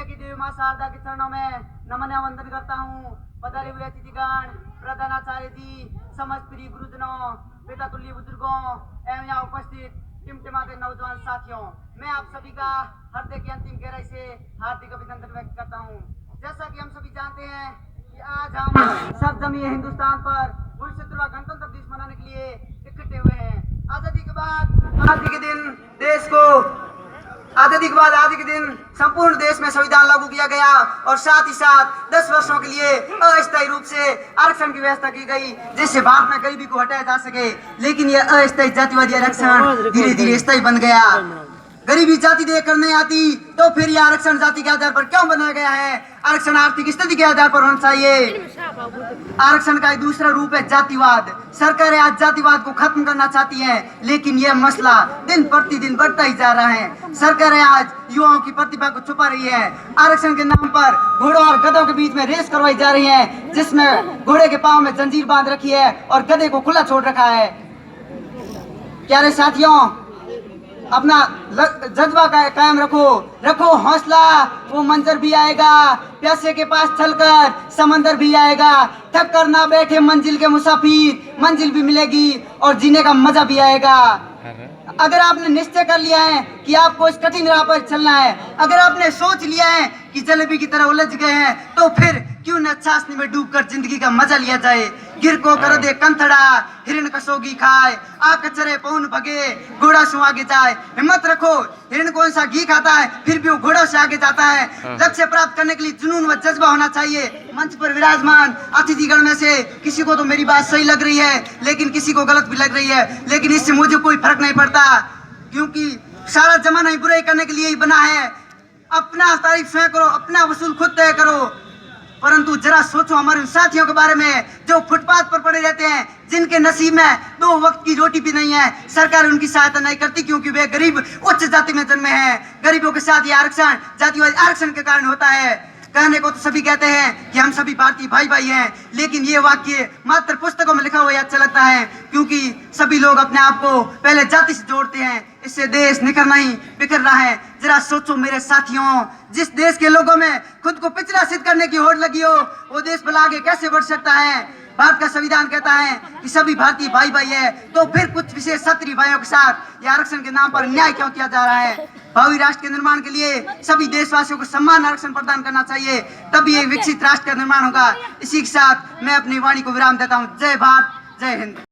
विजय की देवी मां शारदा के चरणों में नमन वंदन करता हूँ। पधारे हुए अतिथिगण, प्रधानाचार्य जी, समस्त प्रिय गुरुजनों, पिता तुल्य बुजुर्गों एवं यहाँ उपस्थित टिमटिमाते नौजवान साथियों, मैं आप सभी का हृदय की अंतिम गहराई से हार्दिक अभिनंदन व्यक्त करता हूँ। जैसा कि हम सभी जानते हैं कि आज हम सब जमीन हिंदुस्तान पर 69वां गणतंत्र दिवस मनाने के लिए इकट्ठे हुए हैं। आजादी के बाद आज के दिन देश को आज के दिन संपूर्ण देश में संविधान लागू किया गया और साथ ही साथ 10 वर्षों के लिए अस्थायी रूप से आरक्षण की व्यवस्था की गई, जिससे भारत में गरीबी को हटाया जा सके। लेकिन यह अस्थायी जातिवादी आरक्षण धीरे धीरे स्थायी बन गया। गरीबी जाति देखकर नहीं आती तो फिर यह आरक्षण जाति के आधार पर क्यों बनाया गया है? आरक्षण आर्थिक स्थिति के आधार पर होना चाहिए। आरक्षण का एक दूसरा रूप है जातिवाद। सरकारें आज जातिवाद को खत्म करना चाहती हैं, लेकिन यह मसला दिन प्रतिदिन बढ़ता ही जा रहा है। सरकारें आज युवाओं की प्रतिभा को छुपा रही है। आरक्षण के नाम पर घोड़ों और गधों के बीच में रेस करवाई जा रही है, जिसमें घोड़े के पांव में जंजीर बांध रखी है और गधे को खुला छोड़ रखा है। प्यारे साथियों, अपना जज्बा कायम रखो हौसला, वो मंजर भी आएगा। प्यासे के पास चलकर समंदर भी आएगा। थक कर ना बैठे मंजिल के मुसाफिर, मंजिल भी मिलेगी और जीने का मजा भी आएगा। अगर आपने निश्चय कर लिया है कि आपको इस कठिन राह पर चलना है, अगर आपने सोच लिया है कि जलेबी की तरह उलझ गए हैं, तो फिर क्यों न चाशनी में डूबकर जिंदगी का मजा लिया जाए। गिर को कर दे कंथड़ा, हिरण कसोगी खाए, आ कचरे पौन भगे, घोड़ा सु आगे जाए। हिम्मत रखो, हिरण कौन सा घी खाता है, फिर भी वो घोड़ा से आगे जाता है। लक्ष्य प्राप्त करने के लिए जुनून व जज्बा होना चाहिए। मंच पर विराजमान अतिथिगण में से किसी को तो मेरी बात सही लग रही है, लेकिन किसी को गलत भी लग रही है, लेकिन इससे मुझे कोई फर्क नहीं पड़ता, क्योंकि सारा जमाना ही बुराई करने के लिए ही बना है। अपना तारीफ स्वयं करो, अपना वसूल खुद तय करो। परंतु जरा सोचो हमारे उन साथियों के बारे में जो फुटपाथ पर पड़े रहते हैं, जिनके नसीब में 2 वक्त की रोटी भी नहीं है। सरकार उनकी सहायता नहीं करती क्योंकि वे गरीब उच्च जाति में जन्मे हैं। गरीबों के साथ ये आरक्षण जातिवादी आरक्षण के कारण होता है। कहने को तो सभी कहते हैं कि हम सभी भारतीय भाई भाई हैं, लेकिन ये वाक्य मात्र पुस्तकों में लिखा हुआ अच्छा लगता है, क्योंकि सभी लोग अपने आप को पहले जाति से जोड़ते हैं। इससे देश निखरना ही बिखर रहा है। जरा सोचो मेरे साथियों, जिस देश के लोगों में खुद को पिछड़ा सिद्ध करने की होड़ लगी हो, वो देश भला आगे कैसे बढ़ सकता है? भारत का संविधान कहता है कि सभी भारतीय भाई भाई है, तो फिर कुछ विशेष क्षत्रिय भाइयों के साथ ये आरक्षण के नाम पर न्याय क्यों किया जा रहा है? भावी राष्ट्र के निर्माण के लिए सभी देशवासियों को समान आरक्षण प्रदान करना चाहिए, तभी एक विकसित राष्ट्र का निर्माण होगा। इसी के साथ मैं अपनी वाणी को विराम देता हूँ। जय भारत, जय हिंद।